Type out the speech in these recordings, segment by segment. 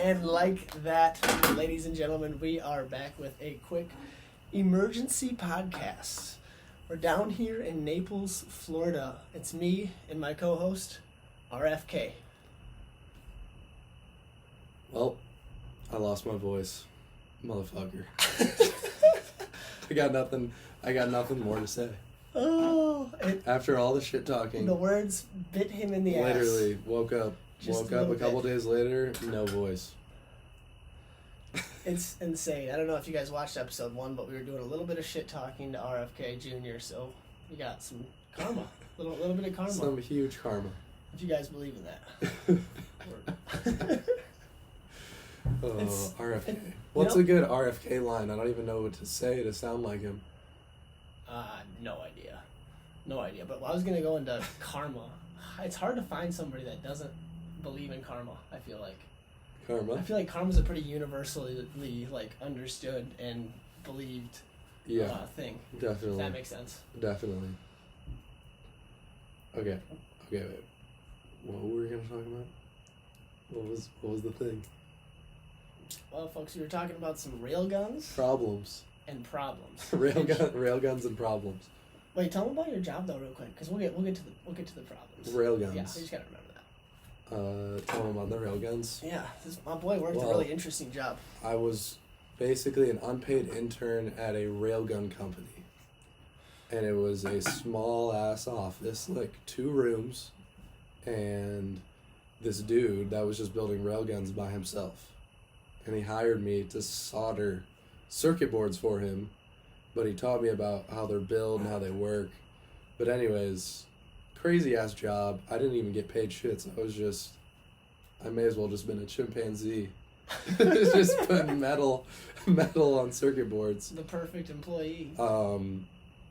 And like that, ladies and gentlemen, we are back with a quick emergency podcast. We're down here in Naples, Florida. It's me and my co-host, RFK. Well, I lost my voice, motherfucker. I got nothing more to say. After all the shit talking, the words bit him in the ass. Literally woke up a couple days later, no voice. It's insane. I don't know if you guys watched episode 1, but we were doing a little bit of shit talking to RFK Jr., so we got some karma. A little bit of karma. Some huge karma. If you guys believe in that. RFK. What's a good RFK line? I don't even know what to say to sound like him. No idea. But I was going to go into karma. It's hard to find somebody that doesn't believe in karma, I feel like. Karma? I feel like karma's a pretty universally understood and believed thing. Definitely. If that makes sense. Definitely. Okay, wait. What were we going to talk about? What was the thing? Well, folks, we were talking about some railguns. Problems. And problems. Railguns and problems. Wait, tell them about your job though, real quick, because we'll get to the problems. Railguns. Yeah, we just gotta remember that. Tell them about the railguns. Yeah, my boy worked a really interesting job. I was basically an unpaid intern at a railgun company, and it was a small ass office, like 2 rooms, and this dude that was just building railguns by himself. And he hired me to solder circuit boards for him, but he taught me about how they're built and how they work. But anyways, crazy ass job. I didn't even get paid shit, so I may as well just been a chimpanzee. Just putting metal on circuit boards. The perfect employee.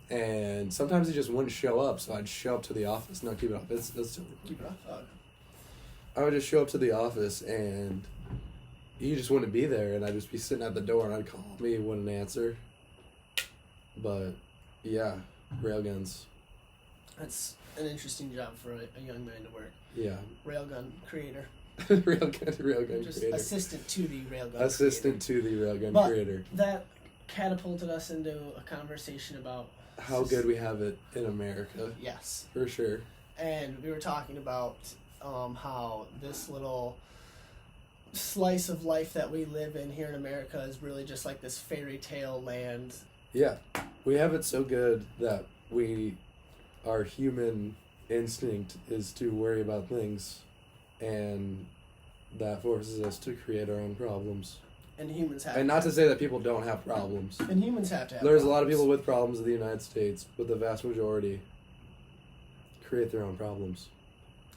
And sometimes he just wouldn't show up, so I'd show up to the office. No, keep it off. Keep it off. Oh. I would just show up to the office and he just wouldn't be there, and I'd just be sitting at the door, and I'd call him, he wouldn't answer. But, yeah, railguns. That's an interesting job for a young man to work. Yeah. Railgun creator. railgun just creator. Assistant to the railgun Assistant creator. to the railgun but creator. That catapulted us into a conversation about how good we have it in America. Yes. For sure. And we were talking about how this little slice of life that we live in here in America is really just like this fairy tale land. Yeah, we have it so good that our human instinct is to worry about things, and that forces us to create our own problems. And humans have. And not to say that people don't have problems. And humans have to have. There's a lot of people with problems in the United States, but the vast majority create their own problems.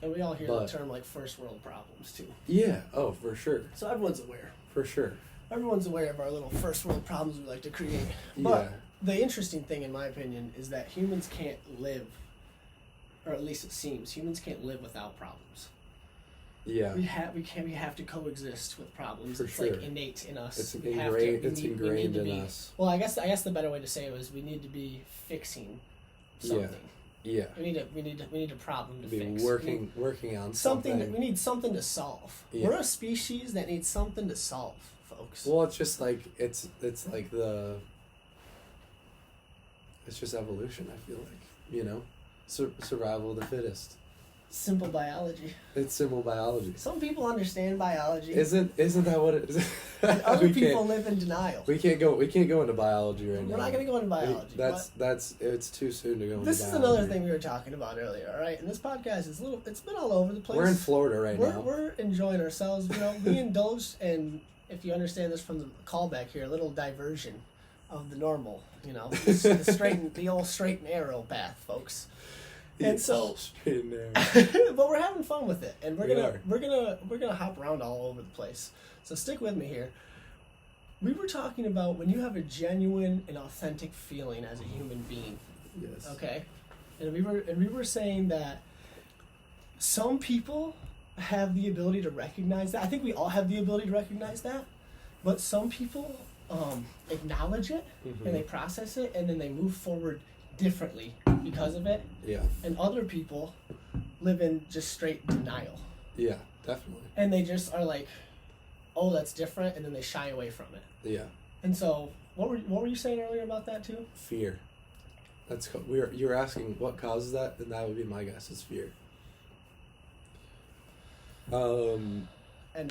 And we all hear the term like first world problems too. Yeah, oh, for sure. So everyone's aware. For sure. Everyone's aware of our little first world problems we like to create. But the interesting thing, in my opinion, is that humans can't live, or at least it seems, humans can't live without problems. Yeah. We have to coexist with problems. For it's sure. like innate in us. It's ingrained in us. Well, I guess the better way to say it was we need to be fixing something. Yeah. We need a problem to fix. Working on something. We need something to solve. Yeah. We're a species that needs something to solve, folks. Well, it's just like it's just evolution, I feel like, survival of the fittest. Simple biology. It's simple biology. Some people understand biology. Isn't that what it is? Other people live in denial. We can't go into biology right now. We're not going to go into biology. It's too soon to go into biology. This is another thing we were talking about earlier, all right? And this podcast is it's been all over the place. We're in Florida right now. We're enjoying ourselves. We indulged, and if you understand this from the callback here, a little diversion of the normal, the old straight and arrow path, folks. And so, but we're having fun with it, and we're gonna hop around all over the place. So stick with me here. We were talking about when you have a genuine and authentic feeling as a human being. Yes. Okay, and we were saying that some people have the ability to recognize that. I think we all have the ability to recognize that, but some people acknowledge it and they process it, and then they move forward differently because of it. Yeah. And other people live in just straight denial. Yeah, definitely. And they just are like, oh, that's different, and then they shy away from it. Yeah. And so, what were you saying earlier about that too? Fear. You were asking what causes that, and that would be my guess. It's fear. And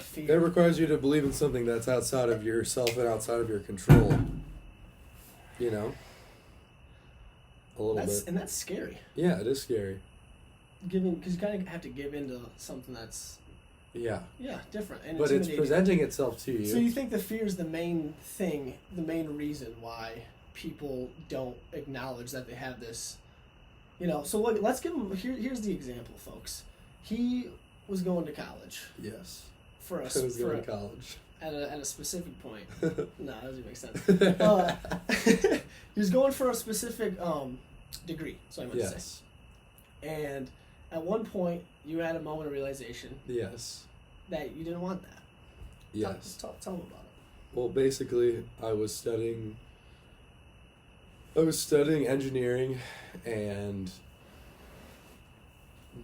fear. It requires you to believe in something that's outside of yourself and outside of your control. You know? A little bit. And that's scary. Yeah, it is scary. Because you kind of have to give into something that's... Yeah. Yeah, different. And but it's presenting itself to you. So you think the fear is the main thing, the main reason why people don't acknowledge that they have this... You know, so look, let's give him... Here's the example, folks. He was going to college. Yes. For us. I was going to college. At a specific point. No, that doesn't make sense. He was going for a specific degree, so I meant to say. And at one point, you had a moment of realization. Yes. That you didn't want that. Yes. Tell them about it. Well, basically, I was studying engineering, and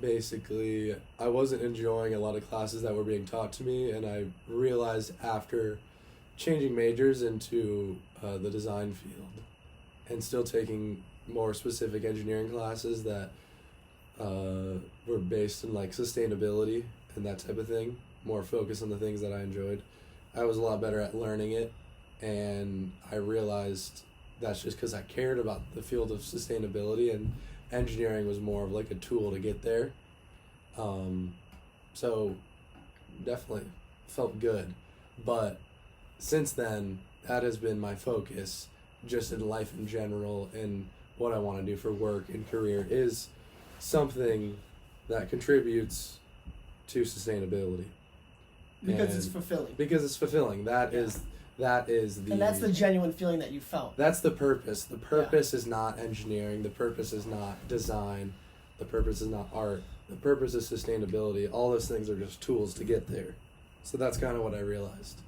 basically I wasn't enjoying a lot of classes that were being taught to me, and I realized after changing majors into the design field and still taking more specific engineering classes that were based in like sustainability and that type of thing, more focused on the things that I enjoyed, I was a lot better at learning it, and I realized that's just because I cared about the field of sustainability, and engineering was more of like a tool to get there. So definitely felt good. But since then, that has been my focus just in life in general, and what I want to do for work and career is something that contributes to sustainability. Because it's fulfilling. Because it's fulfilling. That is the... And that's the genuine feeling that you felt. That's the purpose. The purpose is not engineering. The purpose is not design. The purpose is not art. The purpose is sustainability. All those things are just tools to get there. So that's kind of what I realized.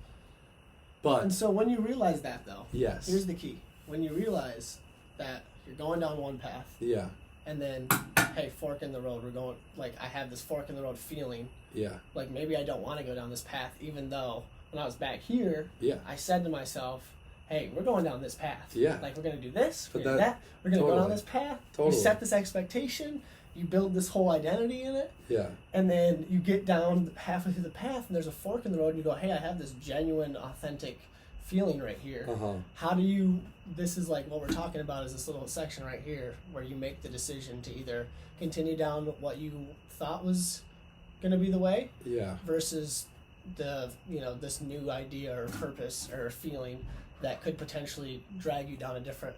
And so when you realize that, though, yes, here's the key. When you realize that you're going down one path, yeah, and then, hey, fork in the road. We're going, like, I have this fork in the road feeling. Yeah. Like, maybe I don't want to go down this path, even though when I was back here, yeah, I said to myself, hey, we're going down this path. Yeah. Like, we're going to do this, we're going to do that. We're going to go down this path. Totally. You set this expectation. You build this whole identity in it. Yeah. And then you get down halfway through the path, and there's a fork in the road, and you go, hey, I have this genuine, authentic feeling right here. Uh-huh. How do you... This is like what we're talking about is this little section right here where you make the decision to either continue down what you thought was going to be the way, yeah, versus this new idea or purpose or feeling that could potentially drag you down a different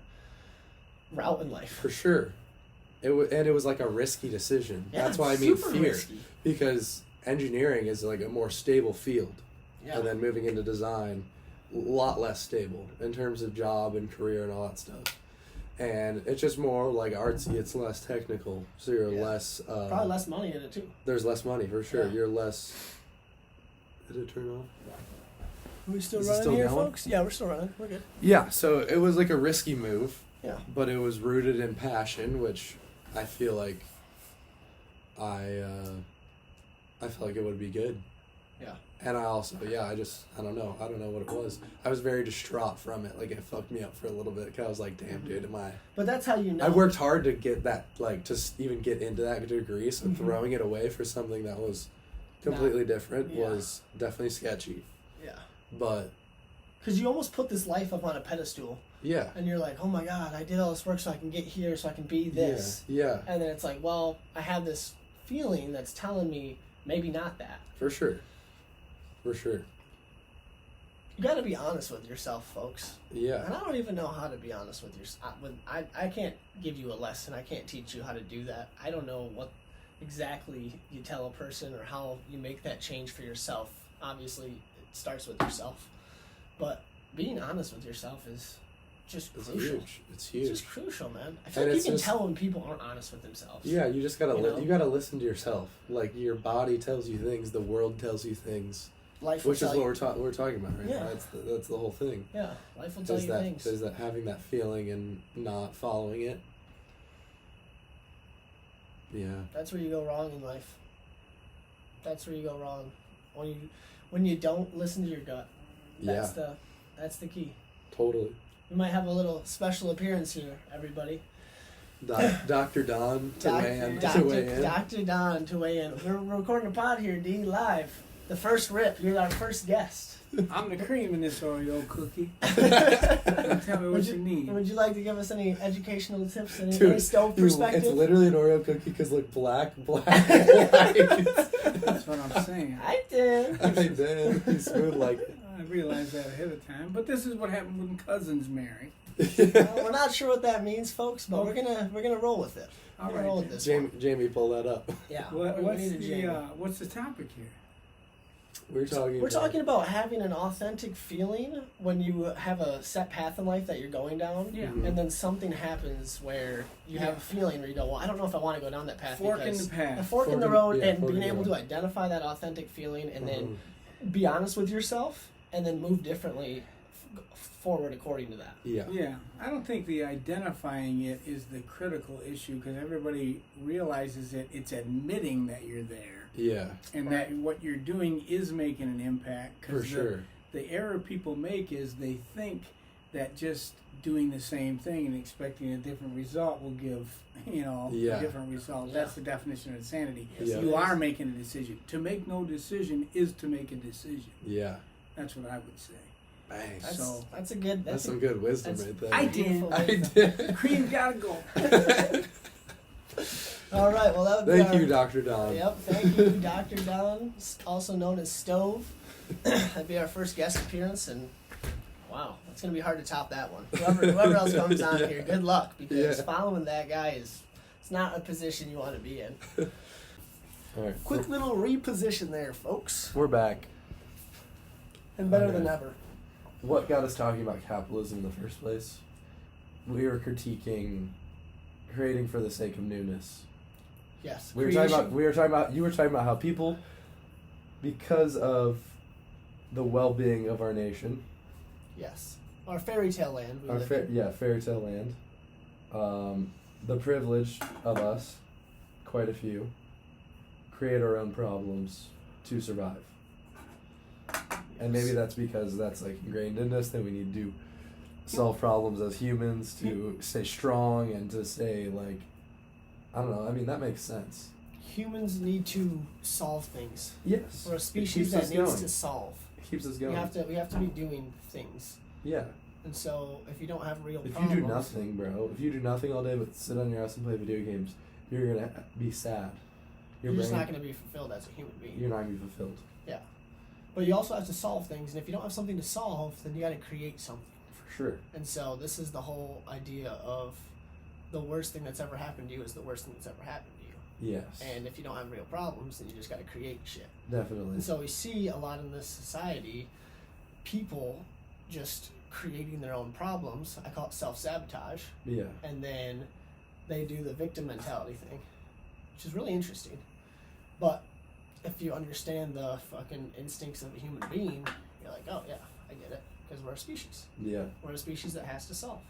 route in life. For sure. It was like a risky decision. Yeah, that's why I mean super fear. Risky. Because engineering is like a more stable field. Yeah. And then moving into design, a lot less stable in terms of job and career and all that stuff. And it's just more like artsy, it's less technical. So you're less... probably less money in it too. There's less money, for sure. Yeah. You're less... Did it turn off? Are we still Is it running still here, going? folks? Yeah, we're still running. We're good. Yeah, so it was like a risky move. Yeah. But it was rooted in passion, which I feel like I felt like it would be good. Yeah. And I also, I don't know what it was. I was very distraught from it. Like, it fucked me up for a little bit. Cause I was like, damn, dude, But that's how you know. I worked hard to get that, like, to even get into that degree. So throwing it away for something that was completely different was definitely sketchy. Yeah. But. Because you almost put this life up on a pedestal. Yeah. And you're like, oh my God, I did all this work so I can get here, so I can be this. Yeah. And then it's like, well, I have this feeling that's telling me maybe not that. For sure. For sure. You got to be honest with yourself, folks. Yeah. And I don't even know how to be honest with yourself. I can't give you a lesson. I can't teach you how to do that. I don't know what exactly you tell a person or how you make that change for yourself. Obviously, it starts with yourself. But being honest with yourself is just crucial. Huge. It's huge. It's just crucial, man. I feel like you can tell when people aren't honest with themselves. Yeah, you just gotta you gotta listen to yourself. Like, your body tells you things, the world tells you things. Life which is what we're talking about right now. That's the whole thing. Yeah, life will tell you things. There's that having that feeling and not following it. Yeah. That's where you go wrong in life. That's where you go wrong. When you don't listen to your gut. That's the key. Totally. We might have a little special appearance here, everybody. Dr. Don to weigh in. Dr. Don to weigh in. We're recording a pod here, D, live. The first rip. You're our first guest. I'm the cream in this Oreo cookie. Tell me what you need. Would you like to give us any educational tips and any stove perspective? It's literally an Oreo cookie because look, black, white. That's what I'm saying. I did. He's smooth like it. I realized that ahead of time. But this is what happened when cousins marry. Well, we're not sure what that means, folks, but we're gonna roll with it. All right, roll with this. Jamie, pull that up. Yeah. What's the topic here? We're talking about having an authentic feeling when you have a set path in life that you're going down, and then something happens where you have a feeling where you go, well, I don't know if I want to go down that path. Fork in the path. A fork in the road, and being able to identify that authentic feeling, and then be honest with yourself, and then move differently forward according to that. Yeah. I don't think the identifying it is the critical issue because everybody realizes that it's admitting that you're there. Yeah. And that what you're doing is making an impact. For sure. The error people make is they think that just doing the same thing and expecting a different result will give, a different result. Yeah. That's the definition of insanity. Yes, you are making a decision. To make no decision is to make a decision. Yeah. That's what I would say. Bang. That's some good wisdom right there. I did. Cream gotta go. All right, well, that would be Thank you, Dr. Don. Yep, thank you, Dr. Don, also known as Stove. That'd be our first guest appearance, and wow, it's going to be hard to top that one. Whoever else comes on here, good luck, because following that guy it's not a position you want to be in. All right. Quick little reposition there, folks. We're back. And better than ever. What got us talking about capitalism in the first place? We were critiquing creating for the sake of newness. Yes. You were talking about how people, because of the well-being of our nation. Yes. Our fairy tale land. Fairy tale land. The privilege of us, quite a few, create our own problems to survive. Yes. And maybe that's because that's like ingrained in us that we need to solve problems as humans to stay strong and to stay like, I don't know. I mean, that makes sense. Humans need to solve things. Yes. We're a species that needs to solve. It keeps us going. We have to be doing things. Yeah. And so, if you don't have real if problems... you do nothing, bro, if you do nothing all day but sit on your ass and play video games, you're going to be sad. You're just not going to be fulfilled as a human being. You're not going to be fulfilled. Yeah. But you also have to solve things, and if you don't have something to solve, then you got to create something. For sure. And so, this is the whole idea of the worst thing that's ever happened to you is the worst thing that's ever happened to you. Yes. And if you don't have real problems, then you just got to create shit. Definitely. And so we see a lot in this society, people just creating their own problems. I call it self-sabotage. Yeah. And then they do the victim mentality thing, which is really interesting. But if you understand the fucking instincts of a human being, you're like, oh yeah, I get it. Because we're a species. Yeah. We're a species that has to solve.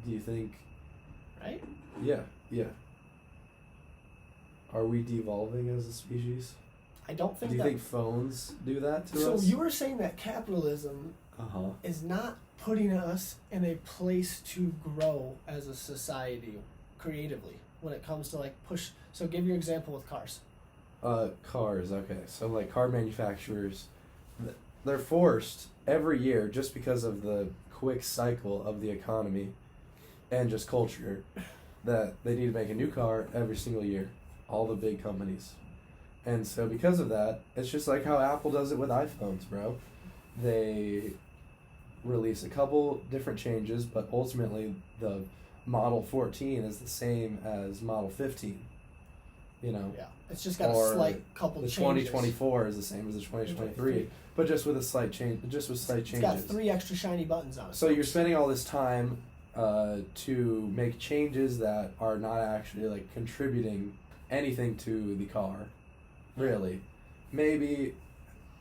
Do you think... Right? Yeah. Are we devolving as a species? I don't think Do you think phones do that to us? So you were saying that capitalism is not putting us in a place to grow as a society creatively when it comes to like push. So give your example with cars. Cars, okay. So like car manufacturers, they're forced every year just because of the quick cycle of the economy and just culture that they need to make a new car every single year. All the big companies. And so because of that, it's just like how Apple does it with iPhones, bro. They release a couple different changes, but ultimately the Model 14 is the same as Model 15. You know? Yeah. It's just got a slight couple the changes. The 2024 is the same as the 2023, but just with a slight change, changes. It's got 3 extra shiny buttons on it. So you're spending all this time to make changes that are not actually like contributing anything to the car. Really. Maybe,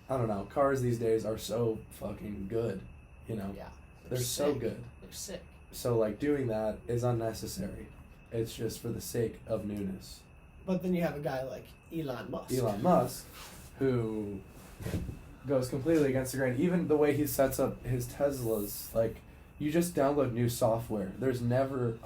I don't know, cars these days are so fucking good, you know? Yeah. They're so good. They're sick. So, like, doing that is unnecessary. It's just for the sake of newness. But then you have a guy like Elon Musk. Elon Musk, who goes completely against the grain. Even the way he sets up his Teslas, like, you just download new software. There's never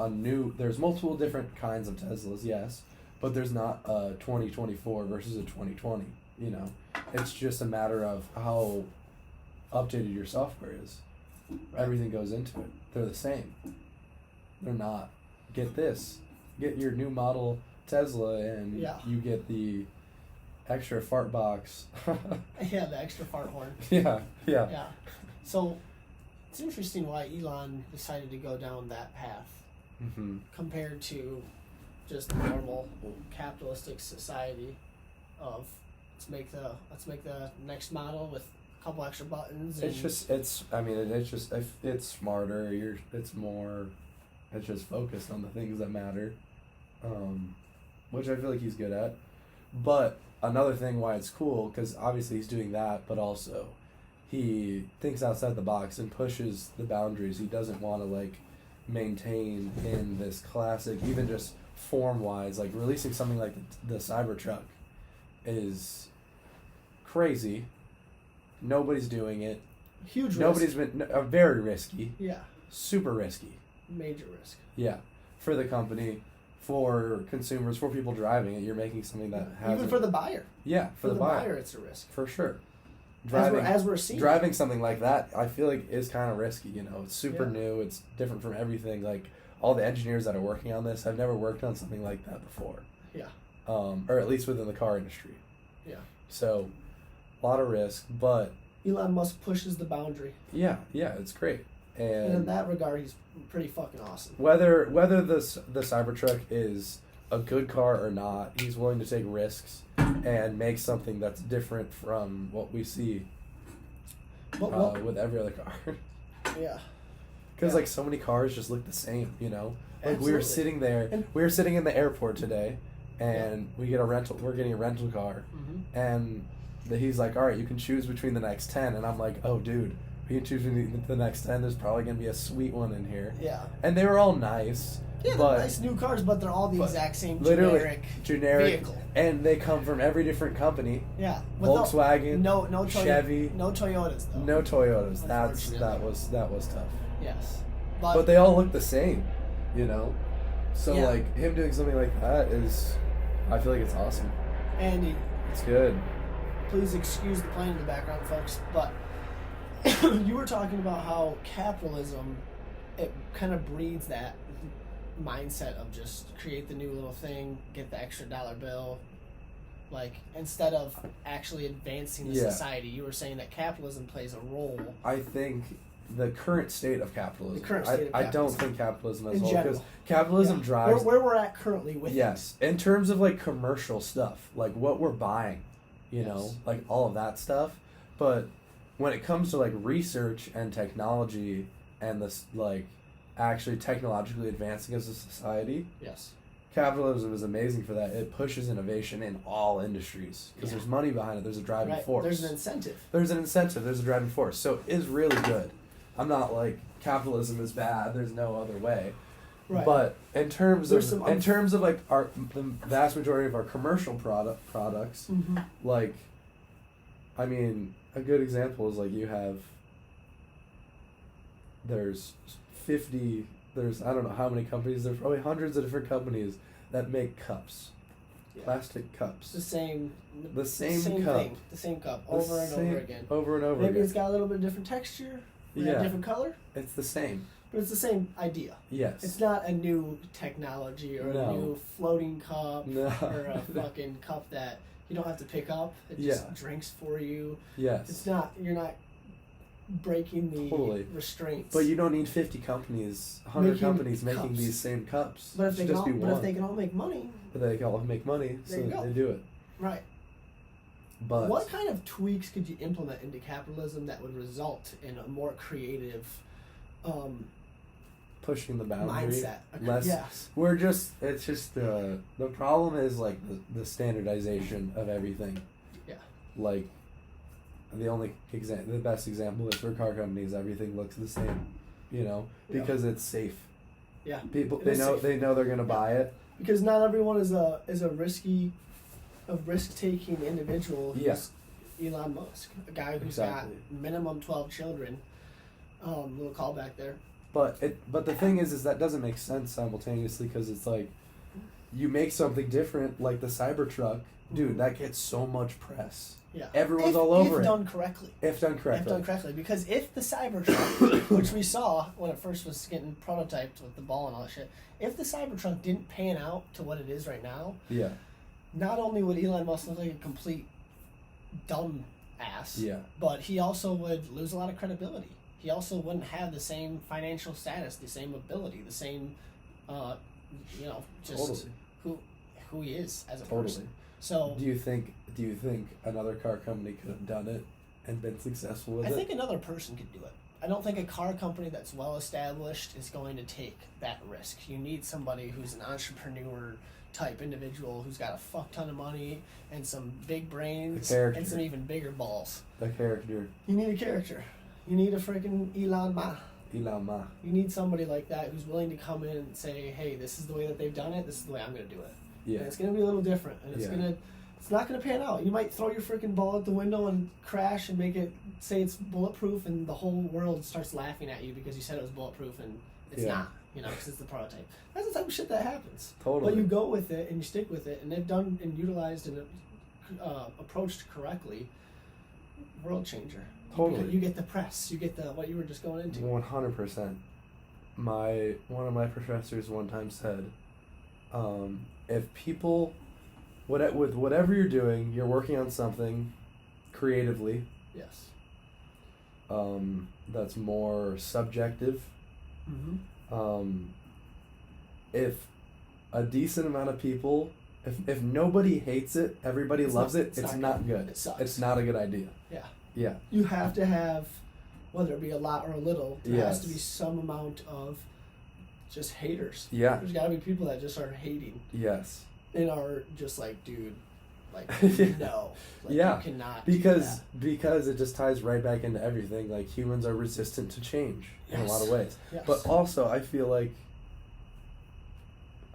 there's multiple different kinds of Teslas, yes, but there's not a 2024 versus a 2020, you know. It's just a matter of how updated your software is. Everything goes into it. They're the same. They're not. Get this. Get your new model Tesla and you get the extra fart box. Yeah, the extra fart horn. Yeah. So it's interesting why Elon decided to go down that path compared to just normal capitalistic society of let's make the next model with a couple extra buttons. It's smarter. It's just focused on the things that matter, which I feel like he's good at. But another thing why it's cool, because obviously he's doing that, but also he thinks outside the box and pushes the boundaries. He doesn't want to like maintain in this classic, even just form-wise, like releasing something like the Cybertruck is crazy. Nobody's doing it. Huge risk. Nobody's been very risky. Yeah. Super risky. Major risk. Yeah, for the company, for consumers, for people driving it. You're making something that has even for the buyer. Yeah, for the buyer, it's a risk for sure. As we're seeing, driving something like that, I feel like is kind of risky. You know, it's super new. It's different from everything. Like all the engineers that are working on this have never worked on something like that before. Yeah. Or at least within the car industry. Yeah. So, a lot of risk, but Elon Musk pushes the boundary. Yeah, it's great. And in that regard, he's pretty fucking awesome. Whether the Cybertruck is a good car or not, he's willing to take risks and make something that's different from what we see with every other car. Yeah. Because like so many cars just look the same, you know. Like Absolutely. we were sitting in the airport today, and we're getting a rental car, and he's like, all right, you can choose between the next 10, and I'm like, oh dude. You can choose between the next 10. There's probably going to be a sweet one in here. Yeah. And they were all nice. Yeah, they're nice new cars, but they're all the exact same generic vehicle. And they come from every different company. Yeah. Volkswagen, no Chevy. No Toyotas, though. No Toyotas. That was tough. Yes. But they all look the same, you know? So, like, him doing something like that I feel like it's awesome. And it's good. Please excuse the plane in the background, folks, but you were talking about how capitalism, it kind of breeds that mindset of just create the new little thing, get the extra dollar bill, like instead of actually advancing the society. You were saying that capitalism plays a role. I think the current state of capitalism. I don't think capitalism as a whole, because capitalism drives where we're at currently with things. In terms of like commercial stuff, like what we're buying, you know, like all of that stuff, but when it comes to like research and technology and this like actually technologically advancing as a society, capitalism is amazing for that. It pushes innovation in all industries because there's money behind it. There's a driving force. There's an incentive. There's a driving force. So it is really good. I'm not like capitalism is bad. There's no other way. Right. But in terms of like the vast majority of our commercial products, like, I mean, a good example is like there's I don't know how many companies, there's probably hundreds of different companies that make cups. Yeah. Plastic cups. The same cup. Thing. The same cup. Over and over again. Over and over Maybe again. It's got a little bit different texture. A different color. It's the same. But it's the same idea. Yes. It's not a new technology or a new floating cup or a fucking cup that you don't have to pick up. It just drinks for you. Yes. It's not. You're not breaking the restraints. But you don't need 50 companies, 100 companies making these same cups. But if they can all make money. But they can all make money, so they do it. Right. But what kind of tweaks could you implement into capitalism that would result in a more creative pushing the boundary mindset? It's just the problem is like the standardization of everything. Yeah. Like the best example is for car companies, everything looks the same, you know, because it's safe. Yeah. People they know they're gonna buy it, Because not everyone is a risk-taking individual who's Elon Musk, a guy who's got minimum 12 children. Little callback there. But the thing is that doesn't make sense simultaneously, because it's like, you make something different, like the Cybertruck, dude, that gets so much press. Yeah. Everyone's all over it. If done correctly. If done correctly. Because if the Cybertruck, which we saw when it first was getting prototyped with the ball and all that shit, if the Cybertruck didn't pan out to what it is right now, not only would Elon Musk look like a complete dumb ass, but he also would lose a lot of credibility. He also wouldn't have the same financial status, the same ability, the same, just who he is as a person. So do you think another car company could have done it and been successful with it? I think another person could do it. I don't think a car company that's well established is going to take that risk. You need somebody who's an entrepreneur type individual who's got a fuck ton of money and some big brains and some even bigger balls. A character. You need a character. You need a freaking Elon Musk. You need somebody like that who's willing to come in and say, hey, this is the way that they've done it, this is the way I'm going to do it. Yeah. And it's going to be a little different, and it's not going to pan out. You might throw your freaking ball out the window and crash and make it say it's bulletproof, and the whole world starts laughing at you because you said it was bulletproof, and it's not, because it's the prototype. That's the type of shit that happens. Totally. But you go with it, and you stick with it, and they've done and utilized and approached correctly, world changer. Totally. You get the press. You get the what you were just going into. 100%. One of my professors one time said, if people, with whatever you're doing, you're working on something creatively. Yes. That's more subjective. Mm-hmm. If a decent amount of people, if nobody hates it, everybody loves it, it's not good. It sucks. It's not a good idea. Yeah. Yeah. You have to have, whether it be a lot or a little, there has to be some amount of just haters. Yeah. There's got to be people that just are hating. Yes. And are just like, dude, like, no. Like, you cannot because it just ties right back into everything. Like, humans are resistant to change in a lot of ways. Yes. But also, I feel like,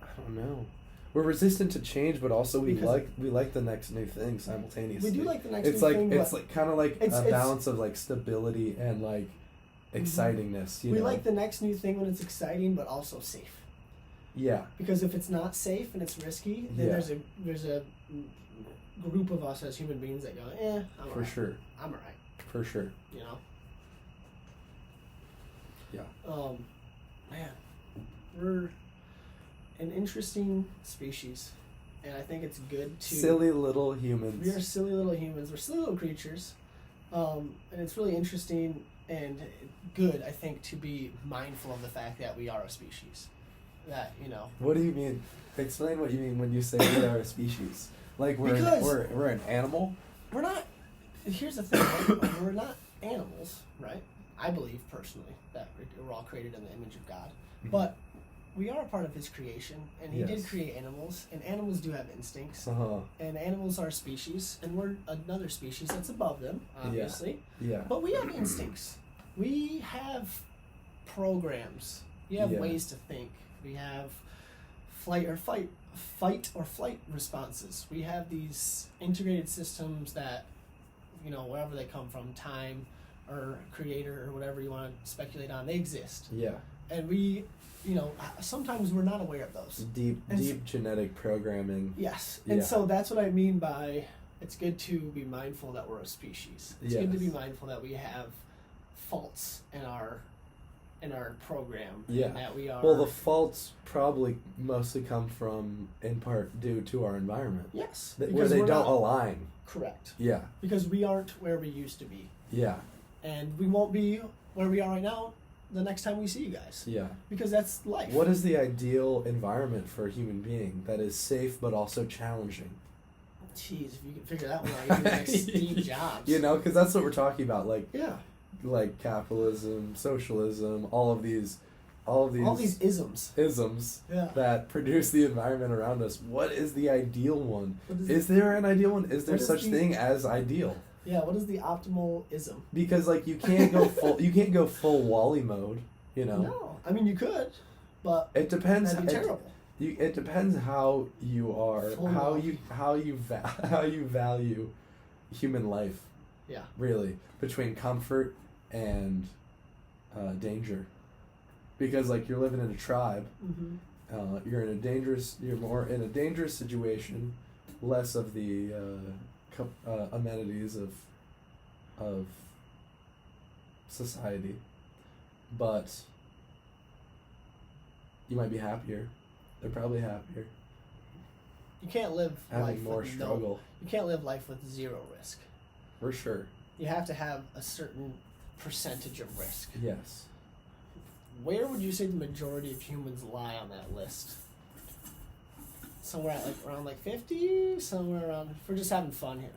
I don't know. We're resistant to change, but also we like the next new thing simultaneously. We do like the next new thing. It's like kind of like a balance of like stability and like excitingness. We like the next new thing when it's exciting, but also safe. Yeah. Because if it's not safe and it's risky, then there's a group of us as human beings that go, I'm for sure. I'm alright. For sure. Yeah. Man, we're an interesting species, and I think it's good to silly little humans. We are silly little humans. We're silly little creatures, and it's really interesting and good, I think, to be mindful of the fact that we are a species. That What do you mean? Explain what you mean when you say we are a species. Like we're an animal. We're not. Here's the thing. Right? We're not animals, right? I believe personally that we're all created in the image of God, but we are a part of His creation, and He did create animals, and animals do have instincts, and animals are a species, and we're another species that's above them, obviously. Yeah. But we have instincts. We have programs. We have ways to think. We have fight or flight responses. We have these integrated systems that, wherever they come from, time or creator or whatever you want to speculate on, they exist. Yeah. And we, sometimes we're not aware of those. Deep genetic programming. Yes. And so that's what I mean by it's good to be mindful that we're a species. It's good to be mindful that we have faults in our program. Yeah. That we are. Well, the faults probably mostly come from, in part, due to our environment. Yes. Where they don't align. Correct. Yeah. Because we aren't where we used to be. Yeah. And we won't be where we are right now the next time we see you guys. Yeah. Because that's life. What is the ideal environment for a human being that is safe but also challenging? Jeez, if you can figure that one out, you can do like Steve Jobs. Because that's what we're talking about. Like, yeah. Like capitalism, socialism, all of these isms that produce the environment around us. What is the ideal one? Is there an ideal one? Is there such thing as ideal? Yeah, what is the optimal ism? Because you can't go full Wall-E mode, No, I mean you could, but it depends. That'd be terrible. It depends how you are, Full how on. you value human life. Yeah. Really, between comfort and danger, because like you're living in a tribe, you're more in a dangerous situation, less of the amenities of society, but you might be happier. They're probably happier. You can't live having life more with struggle. You can't live life with zero risk. For sure. You have to have a certain percentage of risk. Yes. Where would you say the majority of humans lie on that list? Somewhere at around 50? Somewhere around. If we're just having fun here.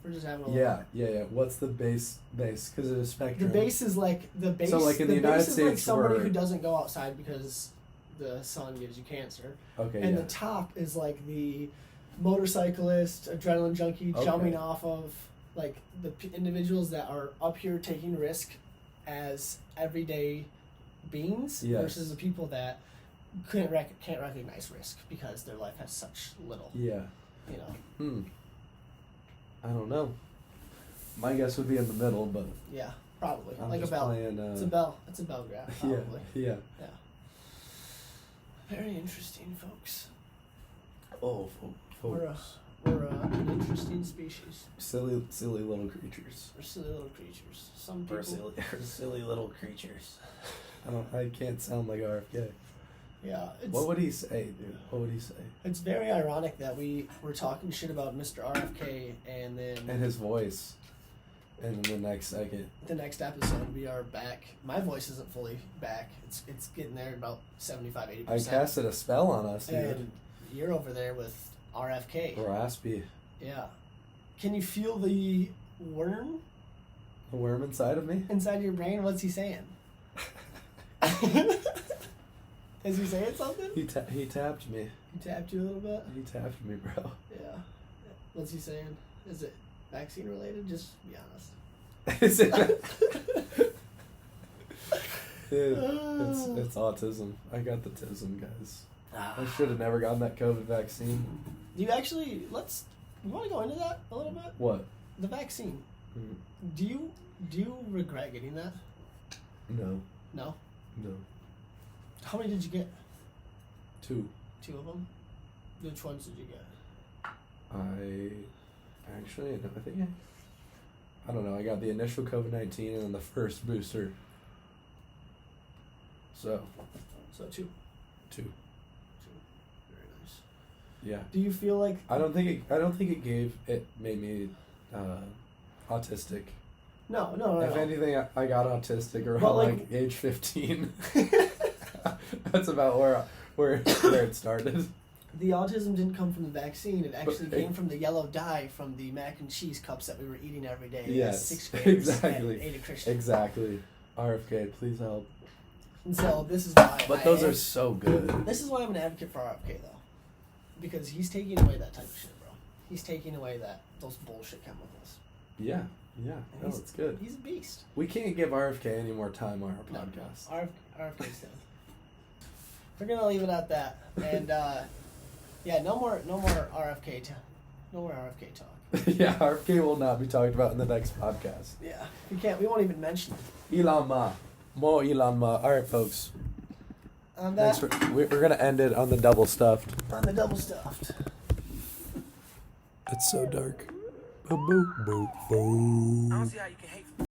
We're just having a little Yeah. What's the base? Because of the spectrum. The base is like the base. So like in the United States, like somebody who doesn't go outside because the sun gives you cancer. Okay. And the top is like the motorcyclist, adrenaline junkie, jumping off of like the individuals that are up here taking risk as everyday beings versus the people that can't recognize risk because their life has such little. Yeah. You know. I don't know. My guess would be in the middle, but yeah, probably I'm like just a bell. Playing, it's a bell. It's a bell graph. Probably. Yeah. Very interesting, folks. Oh, folks. We're an interesting species. Silly little creatures. We're silly little creatures. Some people. We're silly little creatures. I can't sound like RFK. Yeah. What would he say, dude? What would he say? It's very ironic that we were talking shit about Mr. RFK and then... And his voice. And then the next second. The next episode, we are back. My voice isn't fully back. It's getting there about 75-80%. I casted a spell on us, dude. And you're over there with RFK. Raspy. Yeah. Can you feel the worm? The worm inside of me? Inside your brain? What's he saying? Is he saying something? He tapped me. He tapped you a little bit? He tapped me, bro. Yeah. What's he saying? Is it vaccine related? Just be honest. Is it? It's autism. I got the tism, guys. I should have never gotten that COVID vaccine. You actually, you want to go into that a little bit? What? The vaccine. Do you regret getting that? No. No? No. How many did you get? 2. 2 of them? Which ones did you get? I don't know. I got the initial COVID-19 and then the first booster. So 2. 2. Very nice. Yeah. Do you feel like I don't think it made me autistic. No. If anything, I got autistic around age 15. That's about where it started. The autism didn't come from the vaccine. It actually came from the yellow dye from the mac and cheese cups that we were eating every day. Yes, as 6th graders exactly. At Ada Christian. Exactly. RFK, please help. And so this is why. But those are so good. This is why I'm an advocate for RFK though, because he's taking away that type of shit, bro. He's taking away those bullshit chemicals. Yeah. No, it's good. He's a beast. We can't give RFK any more time on our podcast. No. RFK's done. We're gonna leave it at that, and no more RFK. No more RFK talk. Yeah, RFK will not be talked about in the next podcast. Yeah, we can't. We won't even mention it. Elon Musk. More Elon Musk. All right, folks. On that, we're gonna end it on the double stuffed. On the double stuffed. It's so dark. Boo boo boo. I don't see how you can hate.